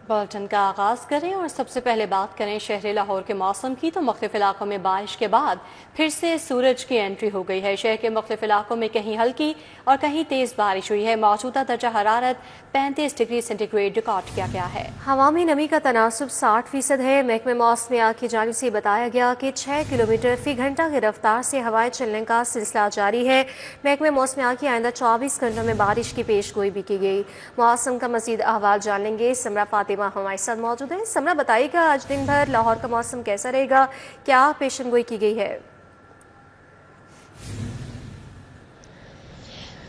Bulletin का आगाज करें और सबसे पहले बात करें शहर लाहौर के मौसम की। तो मुख्तलिफ इलाकों में बारिश के बाद फिर से सूरज की एंट्री हो गई है। शहर के मुख्तलिफ इलाकों में कहीं हल्की और कहीं तेज बारिश हुई है। मौजूदा दर्जा हरारत 35 डिग्री सेंटीग्रेड रिकॉर्ड किया गया है। हवा में नमी का तनासुब 60% है। महकमे मौसमियात की जानिब से बताया गया कि 6 किलोमीटर फी घंटा की रफ्तार से हवाएं चलने का सिलसिला जारी है। महकमे मौसमियात की आइंदा 24 घंटों में बारिश की पेशगोई भी की गई। मौसम का मजीद अहवाल जान लेंगे। समरा फातिमा हमारे साथ मौजूद है। समरा, बताइएगा आज दिन भर लाहौर का मौसम कैसा रहेगा, क्या पेशनगोई की गई है?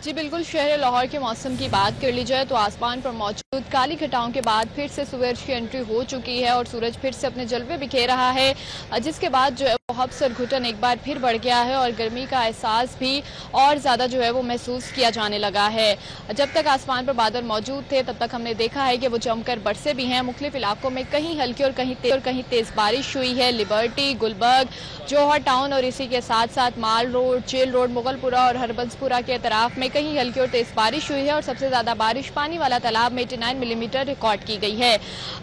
जी बिल्कुल, शहर लाहौर के मौसम की बात कर ली जाए तो आसमान पर मौजूद काली घटाओं के बाद फिर से सूरज की एंट्री हो चुकी है और सूरज फिर से अपने जलवे बिखेर रहा है, जिसके बाद जो है बहुत सरघुटन एक बार फिर बढ़ गया है और गर्मी का एहसास भी और ज़्यादा जो है वो महसूस किया जाने लगा है। जब तक आसमान पर बादल मौजूद थे तब तक हमने देखा है कि वो जमकर बरसे भी हैं। मुख्तलिफ इलाकों में कहीं हल्की और कहीं तेज़ बारिश हुई है। लिबर्टी, गुलबर्ग, जौहर टाउन और इसी के साथ साथ माल रोड, जेल रोड, मुगलपुरा और हरबंसपुरा के अतराफ में कहीं हल्की और तेज बारिश हुई है और सबसे ज्यादा बारिश पानी वाला तालाब में 89 मिलीमीटर रिकॉर्ड की गई है।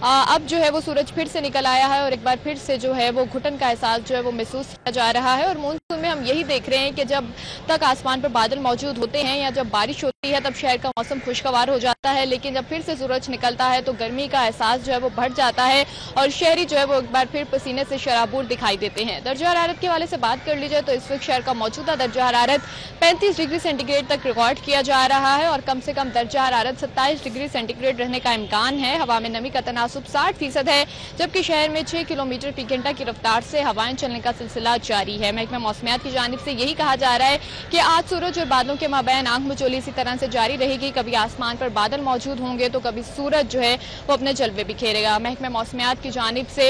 अब जो है वो सूरज फिर से निकल आया है और एक बार फिर से जो है वो घुटन का एहसास जो है वो महसूस किया जा रहा है। और मानसून में हम यही देख रहे हैं कि जब तक आसमान पर बादल मौजूद होते हैं या जब बारिश होती है तब शहर का मौसम खुशगवार हो जाता है, लेकिन जब फिर से सूरज निकलता है तो गर्मी का एहसास जो है वो बढ़ जाता है और शहरी जो है वो एक बार फिर पसीने से शराबूर दिखाई देते हैं। दर्जा हरारत के हवाले से बात कर ली जाए तो इस वक्त शहर का मौजूदा दर्जा हरारत 35 डिग्री सेंटीग्रेड तक रिकॉर्ड किया जा रहा है और कम से कम दर्जा हरारत 27 डिग्री सेंटीग्रेड रहने का इम्कान है। हवा में नमी का तनासुब 60% है, जबकि शहर में 6 किलोमीटर फी घंटा की रफ्तार से हवाएं चलने का सिलसिला जारी है। महकमा मौसमियात की जानिब से यही कहा जा रहा है कि आज सूरज और बादलों के माबैन आंख मचोली इसी तरह से जारी रहेगी। कभी आसमान पर बादल मौजूद होंगे तो कभी सूरज जो है वो अपने जलवे बिखेरेगा। महकमा मौसमियात की जानिब से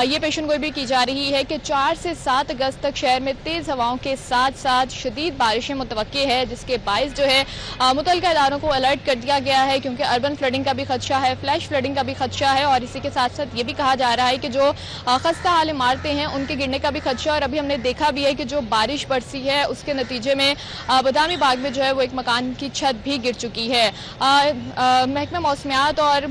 ये पेशनगोई भी की जा रही है कि 4 से 7 अगस्त तक शहर में तेज हवाओं के साथ साथ शदीद बारिशें मुतवक्के है, जिसके बायस जो है मुतल्लिका इदारों को अलर्ट कर दिया गया है क्योंकि अर्बन फ्लडिंग का भी खदशा है, फ्लैश फ्लडिंग का भी खदशा है और इसी के साथ साथ ये भी कहा जा रहा है कि जो खस्ता हाल इमारतें हैं उनके गिरने का भी खदशा। और अभी हमने देखा भी है कि जो बारिश बरसी है उसके नतीजे में बदामी बाग में जो है वो एक मकान की छत भी गिर चुकी है। महकमा मौसमियात और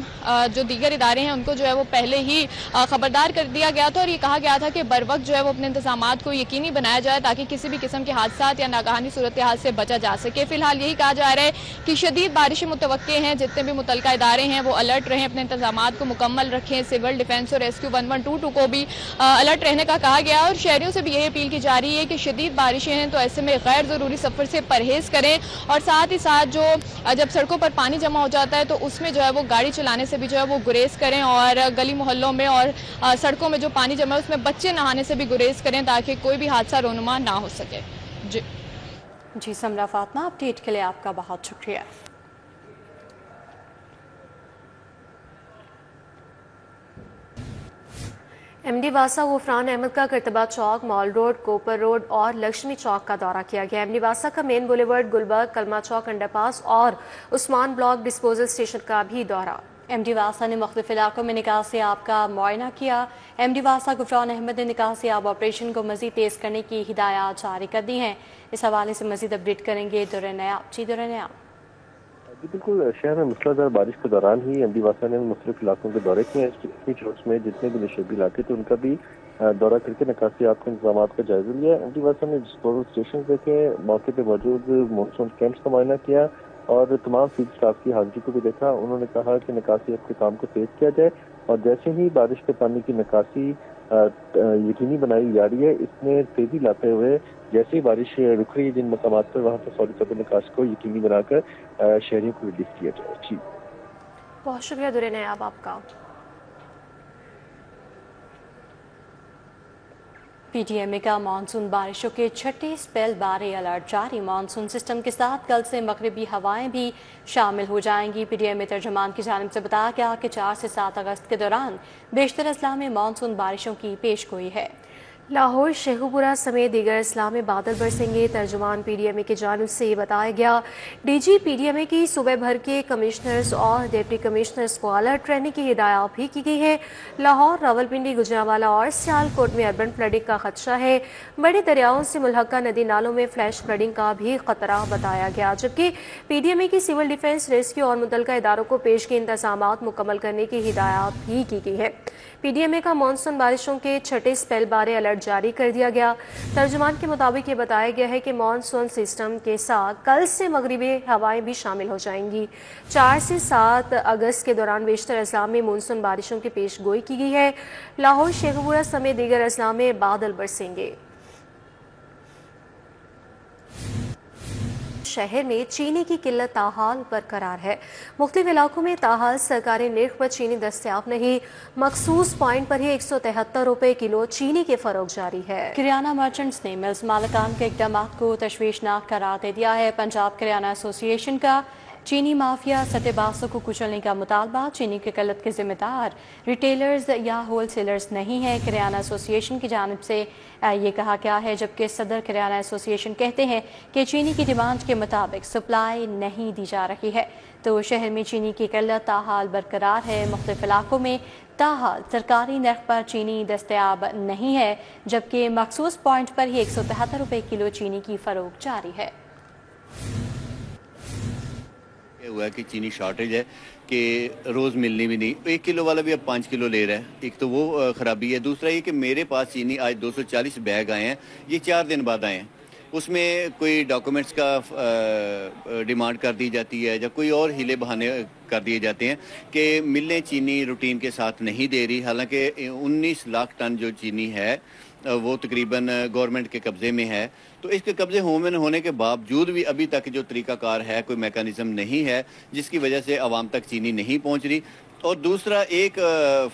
जो दीगर इदारे हैं उनको जो है वो पहले ही खबरदार कर दिया गया था और ये कहा गया था कि बर वक्त जो है वो अपने इंतजामात को यकीनी बनाया जाए ताकि किसी भी किस्म के हादसात या नागहानी सूरत हाल से बचा जा सके। फिलहाल यही कहा जा रहा है कि शदीद बारिशें मुतवक्के हैं, जितने भी मुतल्लिका इदारे हैं वो अलर्ट रहें, अपने इंतजामात को मुकम्मल रखें। सिविल डिफेंस और रेस्क्यू 1122 को भी अलर्ट रहने का कहा गया और शहरियों से भी यही अपील की जा रही है कि शदीद बारिशें हैं तो ऐसे में गैर ज़रूरी सफ़र से परहेज़ करें और साथ ही साथ जो जब सड़कों पर पानी जमा हो जाता है तो उसमें जो है वो गाड़ी चलाने से भी जो है वो गुरेज करें और गली मोहल्लों में और सड़कों में जो पानी जमा है उसमें बच्चे नहाने से भी गुरेज करें ताकि कोई भी हादसा रोनुमा ना हो सके। जी समरा फातिमा, अपडेट के लिए आपका बहुत शुक्रिया। एमडी वासा गुफरान अहमद का करतबा चौक, मॉल रोड, कोपर रोड और लक्ष्मी चौक का दौरा किया गया। एमडी वासा का मेन बुलेवर्ड, गुलबर्ग, कलमा चौक, अंडरपास और उस्मान ब्लॉक डिस्पोजल स्टेशन का भी दौरा। एमडी वासा ने मुख्तलिफ इलाकों में निकासी आब का मुआयना किया। एमडी वासा गुफरान अहमद ने निकासी आब ऑपरेशन को मजीद तेज करने की हिदायत जारी कर दी हैं। इस हवाले से मजीद अपडेट करेंगे दुर्र नयाब। जी दुर्र नयाब। जी बिल्कुल, शहर में मूसलाधार बारिश के दौरान ही एमडी वासा ने मुख्तलिफ इलाकों के दौरे किए। इतनी चोट्स में जितने भी नशेबी इलाके थे उनका भी दौरा करके निकासी आपके इंतजाम का जायजा लिया। एमडी वासा ने डिस्पोजल स्टेशन देखे, मौके पर मौजूद मानसून कैंप्स का मुआयना किया और तमाम फील्ड स्टाफ की हाजिरी को भी देखा। उन्होंने कहा कि निकासी के काम को तेज किया जाए और जैसे ही बारिश के पानी की निकासी यकीनी बनाई जा रही है, इसमें तेजी लाते हुए जैसे ही बारिश रुक रही है जिन मकामात पर वहाँ पर फौरी तौर पर निकासी को यकीनी बनाकर शहरियों को रिलीफ किया जाए। जी बहुत शुक्रिया दुर्र नयाब आपका। पीटीएमए का मानसून बारिशों के छठे स्पेल बारे अलर्ट जारी। मानसून सिस्टम के साथ कल से मगरबी हवाएं भी शामिल हो जाएंगी। पीटीएमए तर्जुमान की जानिब से बताया गया कि 4 से 7 अगस्त के दौरान बेशतर अजला में मानसून बारिशों की पेशगोई है। लाहौर शेखुपुरा समेत दीगर अजला में बादल बरसेंगे। तर्जुमान PDMA की जानिब से ये बताया गया। DG PDMA की सूबे भर के कमिश्नर्स और डिप्टी कमिश्नर्स को अलर्ट रहने की हिदायत भी की गई है। लाहौर, रावलपिंडी, गुजरांवाला और सियालकोट में अर्बन फ्लडिंग का खदशा है। बड़े दरियाओं से मुल्हका नदी नालों में फ्लैश फ्लडिंग का भी खतरा बताया गया, जबकि PDMA की सिविल डिफेंस, रेस्क्यू और मुतलका इदारों को पेशगी इंतजामात मुकम्मल करने की हिदायत भी की गई है। PDMA का मानसून बारिशों के छठे स्पेल बारे अलर्ट जारी कर दिया गया। तर्जुमान के मुताबिक ये बताया गया है कि मानसून सिस्टम के साथ कल से मगरिबी हवाएं भी शामिल हो जाएंगी। 4 से 7 अगस्त के दौरान बेशतर अजला में मानसून बारिशों की पेश गोई की गई है। लाहौर, शेखुपुरा समेत दीगर अजला में बादल बरसेंगे। शहर में चीनी की किल्लत ताहाल बरकरार है। मुख्तलिफ इलाकों में ताहाल सरकारी निर्ख पर चीनी दस्तयाब नहीं। मखसूस पॉइंट पर ही 173 रुपए किलो चीनी के फरोग जारी है। किराना मर्चेंट्स ने मिल्स मालिकान के इक़दाम को तशवीशनाक करार दे दिया है। पंजाब किराना एसोसिएशन का चीनी माफिया सट्टेबाजों को कुचलने का मुतालबा। चीनी की किल्लत के जिम्मेदार रिटेलर्स या होलसेलर्स नहीं है। किराना एसोसिएशन की जानिब से ये कहा गया है, जबकि सदर किराना एसोसिएशन कहते हैं कि चीनी की डिमांड के मुताबिक सप्लाई नहीं दी जा रही है। तो शहर में चीनी की किल्लत ताहाल बरकरार है। मुख्तलिफ इलाकों में ताहाल सरकारी नर्ख पर चीनी दस्तयाब नहीं है, जबकि मखसूस पॉइंट पर ही 173 रुपए किलो चीनी की फरोख्त जारी है। हुआ है कि चीनी शॉर्टेज है कि रोज़ मिलनी भी नहीं। 1 किलो वाला भी अब 5 किलो ले रहा है। एक तो वो ख़राबी है। दूसरा ये कि मेरे पास चीनी आज 240 बैग आए हैं, ये 4 दिन बाद आए हैं। उसमें कोई डॉक्यूमेंट्स का डिमांड कर दी जाती है या कोई और हीले बहाने कर दिए जाते हैं कि मिलें चीनी रूटीन के साथ नहीं दे रही। हालांकि 19 लाख टन जो चीनी है वो तकरीबन गवर्नमेंट के कब्ज़े में है। तो इसके कब्ज़े होने के बावजूद भी अभी तक जो तरीक़ाकार है, कोई मेकानिज़म नहीं है जिसकी वजह से आवाम तक चीनी नहीं पहुंच रही। और दूसरा एक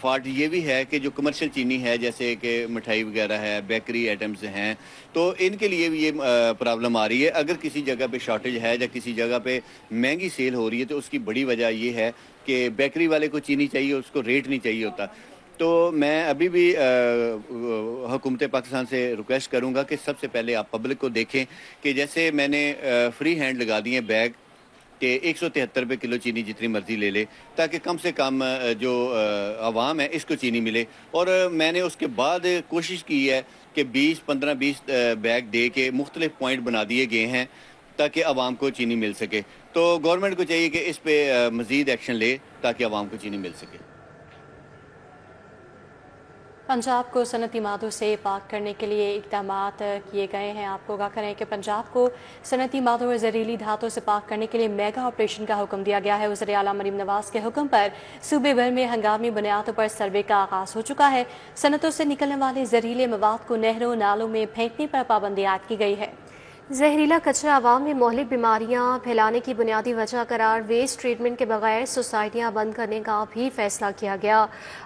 फॉल्ट ये भी है कि जो कमर्शियल चीनी है, जैसे कि मिठाई वगैरह है, बेकरी आइटम्स हैं, तो इनके लिए भी ये प्रॉब्लम आ रही है। अगर किसी जगह पे शॉर्टेज है या किसी जगह पे महंगी सेल हो रही है तो उसकी बड़ी वजह ये है कि बेकरी वाले को चीनी चाहिए, उसको रेट नहीं चाहिए होता। तो मैं अभी भी हुकूमत पाकिस्तान से रिक्वेस्ट करूंगा कि सबसे पहले आप पब्लिक को देखें कि जैसे मैंने फ्री हैंड लगा दिए बैग कि 173 रुपये किलो चीनी जितनी मर्जी ले ले, ताकि कम से कम जो आवाम है इसको चीनी मिले। और मैंने उसके बाद कोशिश की है कि 15-20 बैग दे के मुख्तलिफ पॉइंट बना दिए गए हैं ताकि आवाम को चीनी मिल सके। तो गवर्नमेंट को चाहिए कि इस पर मज़ीद एक्शन ले ताकि आवाम को चीनी मिल सके। पंजाब को सनती मादों से पाक करने के लिए इकदाम किए गए हैं। आपको आगाह करें कि पंजाब को सनती मादों और जहरीली धातों से पाक करने के लिए मेगा ऑपरेशन का हुक्म दिया गया है। वज़ीर आला मरीम नवाज के हुक्म पर सूबे भर में हंगामी बुनियादों पर सर्वे का आगाज हो चुका है। सनतों से निकलने वाले जहरीले मवाद को नहरों नालों में फेंकने पर पाबंदी आयद की गई है। जहरीला कचरा आवाम में मोहलिक बीमारियां फैलाने की बुनियादी वजह करार वेस्ट ट्रीटमेंट के बगैर सोसाइटियां बंद करने का भी फैसला किया गया।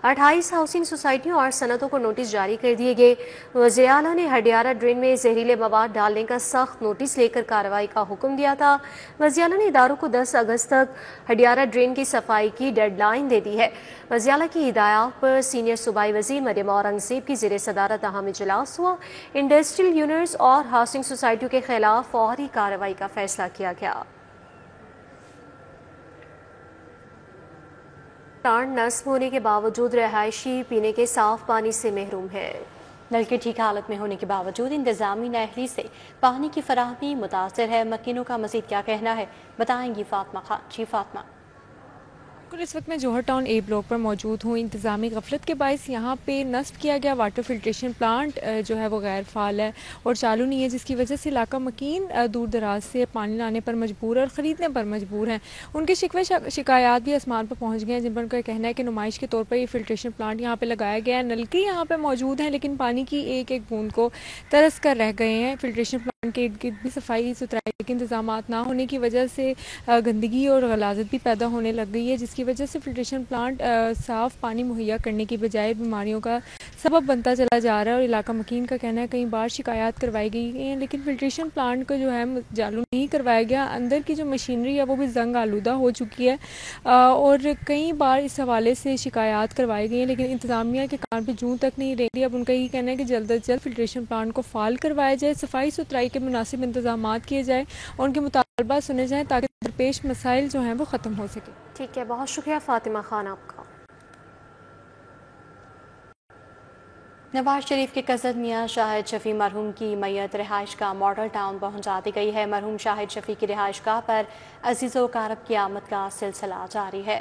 28 हाउसिंग सोसाइटियों और सनतों को नोटिस जारी कर दिए गए। वज़ीर आला ने हडियारा ड्रेन में जहरीले मवाद डालने का सख्त नोटिस लेकर कार्रवाई का हुक्म दिया था। वज़ीर आला ने इदारों को 10 अगस्त तक हडियारा ड्रेन की सफाई की डेडलाइन दे दी है। वज़ीर आला की हिदायत पर सीनियर सूबाई वज़ीर मरियम औरंगज़ेब की ज़ेर सदारत अहम इजलास हुआ। इंडस्ट्रियल यूनिट्स और हाउसिंग सोसाइटियों के खिलाफ फौरी कार्रवाई का फैसला किया गया। प्लांट नस्ब होने के बावजूद रहायशी पीने के साफ पानी से महरूम है। नल की ठीक हालत में होने के बावजूद इंतजामी नहरी से पानी की फराहमी मुतासर है। मकीनों का मजीद क्या कहना है, बताएंगी फातिमा खान। जी फातिमा। इस वक्त मैं जौहर टाउन ए ब्लॉक पर मौजूद हूँ। इंतज़ामी गफलत के बायस यहाँ पे नस्ब किया गया वाटर फिल्ट्रेशन प्लांट जो है वो गैर फाल है और चालू नहीं है, जिसकी वजह से इलाका मकीन दूर दराज से पानी लाने पर मजबूर है और ख़रीदने पर मजबूर हैं। उनके शिकवे शिकायत भी आसमान पर पहुँच गए हैं, जिन पर उनका कहना है कि नुमाइश के तौर पर ये फिल्ट्रेशन प्लांट यहाँ पर लगाया गया है। नलके यहाँ पर मौजूद हैं लेकिन पानी की एक एक बूंद को तरस कर रह गए हैं। फिल्ट्रेशन प्लांट के इर्द गिर्द भी सफाई सुथराई के इंतजाम ना होने की वजह से गंदगी और गलाजत भी पैदा होने लग गई है, जिसकी वजह से फिल्ट्रेशन प्लांट साफ़ पानी मुहैया करने की बजाय बीमारियों का सबब बनता चला जा रहा है। और इलाका मकीन का कहना है कई बार शिकायत करवाई गई हैं, लेकिन फिल्ट्रेशन प्लांट को जो है चालू नहीं करवाया गया। अंदर की जो मशीनरी है वो भी जंग आलूदा हो चुकी है और कई बार इस हवाले से शिकायत करवाई गई हैं, लेकिन इंतज़ामिया के कान पे जूं तक नहीं रही। अब उनका यही कहना है कि जल्द अज जल्द फिल्ट्रेशन प्लांट को फाल करवाया जाए, सफाई सुथराई के मुनासिब इंतजाम किए जाए और उनके मुतालबात सुने जाएँ ताकि दरपेश मसाइल जो हैं वो ख़त्म हो सके। ठीक है, बहुत शुक्रिया फातिमा खान आपका। नवाज शरीफ के कज़न मियां शाहिद शफी मरहूम की मैयत रिहाइश गाह मॉडल टाउन पहुंचा दी गई है। मरहूम शाहिद शफी की रिहाइश गाह पर अजीज़ो कारब की आमद का सिलसिला जारी है।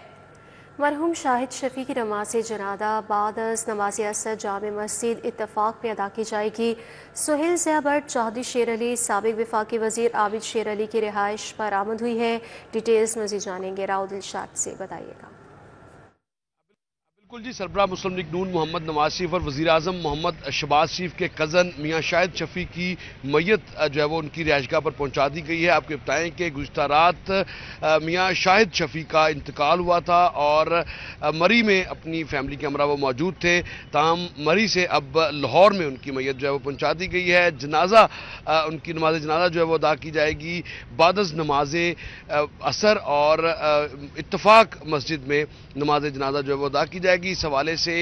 मरहूम शाहिद शफी की नमाज जनादा बाद नमाज असर जामे मस्जिद इत्तफाक में अदा की जाएगी। सुहेल ज़िया भट्ट, चौधरी शेर अली, साबिक वफाकी वजीर आबिद शेर अली की रिहाइश पर आमद हुई है। डिटेल्स मज़ीद जानेंगे, राव दिलशाद से बताइएगा। बिल्कुल जी, सरबराह मुस्लिम लीग नून मोहम्मद नवाज शरीफ और वज़ीर आज़म मोहम्मद शहबाज शरीफ के कज़न मियाँ शाहिद शफी की मैयत जो है वो उनकी रिहाइशगाह पर पहुँचा दी गई है। आपके बताएं कि गुज़िश्ता रात मियाँ शाहिद शफी का इंतकाल हुआ था और मरी में अपनी फैमिली के हमरा वो मौजूद थे। ताहम मरी से अब लाहौर में उनकी मैयत जो है वो पहुँचा दी गई है। जनाजा उनकी नमाज जनाजा जो है वो अदा की जाएगी बादज़ नमाज असर और इत्तफाक मस्जिद में नमाज जनाजा जो है वो अदा की जाएगी। इस हवाले से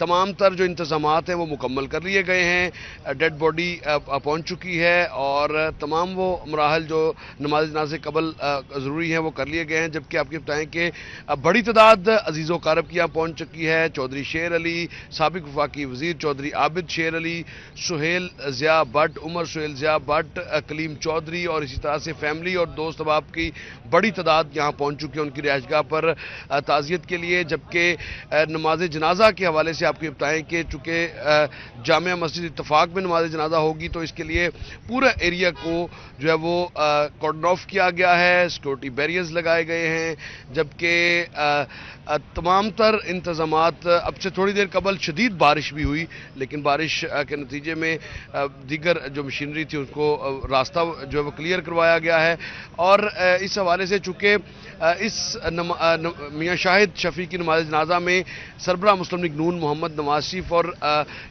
तमाम तर जो इंतजामात हैं वो मुकम्मल कर लिए गए हैं। डेड बॉडी पहुंच चुकी है और तमाम वो मराहल जो नमाज जनाजे कबल ज़रूरी हैं वो कर लिए गए हैं। जबकि आपके बताएं कि बड़ी तादाद अजीज़ो कारब की यहाँ पहुँच चुकी है। चौधरी शेर अली, साबिक वफाकी वज़ीर चौधरी आबिद शेर अली, सुहेल ज़िया भट्ट, उमर सुहेल ज़िया भट्ट, कलीम चौधरी और इसी तरह से फैमिली और दोस्त अहबाब की बड़ी तादाद यहाँ पहुँच चुकी है उनकी रिहाइशगाह पर ताज़ियत के लिए। जबकि नमाज जनाजा के हवाले से आपको बताएं कि चूँकि जामिया मस्जिद इत्तफाक में नमाज जनाजा होगी तो इसके लिए पूरा एरिया को जो है वो कॉर्डन ऑफ किया गया है, सिक्योरिटी बैरियर्स लगाए गए हैं। जबकि तमाम तर इंतजामात, अब से थोड़ी देर कबल शदीद बारिश भी हुई, लेकिन बारिश के नतीजे में दीगर जो मशीनरी थी उसको रास्ता जो है वो क्लियर करवाया गया है। और इस हवाले से चूँकि इस मियाँ शाहिद शफी की नमाज जनाजा में सरबराह मुस्लिम लीग नून मोहम्मद नवाज शरीफ और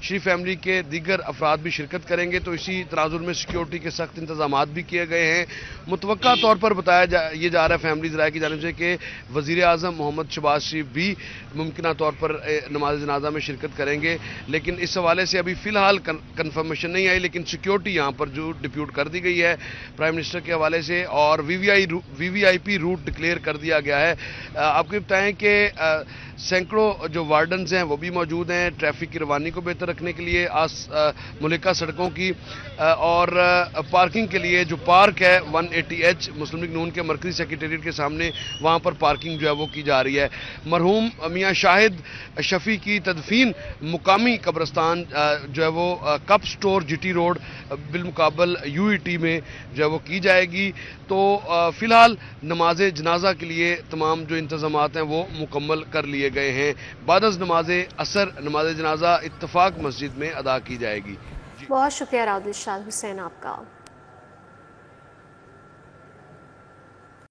शरीफ फैमिली के दीगर अफराद भी शिरकत करेंगे, तो इसी तनाजुर में सिक्योरिटी के सख्त इंतजाम भी किए गए हैं। मुतवक्का तौर पर बताया ये जा रहा है फैमिलीज़ राय की जानिब से कि वज़ीर आज़म मोहम्मद शहबाज शरीफ भी मुमकिन तौर पर नमाज जनाजा में शिरकत करेंगे, लेकिन इस हवाले से अभी फ़िलहाल कन्फर्मेशन नहीं आई। लेकिन सिक्योरिटी यहाँ पर जो डिप्यूट कर दी गई है प्राइम मिनिस्टर के हवाले से और VVIP रूट डिक्लेयर कर दिया गया है। आपको बताएं कि सैकड़ों जो वार्डन्स हैं वो भी मौजूद हैं ट्रैफिक की रवानी को बेहतर रखने के लिए, मुल्का सड़कों की और पार्किंग के लिए जो पार्क है 180H मुस्लिम लीग नून के मरकजी सेक्रेटेरिएट के सामने, वहाँ पर पार्किंग जो है वो की जा रही है। मरहूम मियाँ शाहिद शफी की तदफीन मुकामी कब्रस्तान जो है वो कप स्टोर GT रोड बिलमुकाबल UET में जो है वो की जाएगी। तो फ़िलहाल नमाज जनाजा के लिए तमाम जो इंतज़ामात हैं वो मुकम्मल कर लिए गए हैं। बादज़ नमाज असर नमाज जनाजा इत्तफाक मस्जिद में अदा की जाएगी। बहुत शुक्रिया राव दिलशाद हुसैन आपका।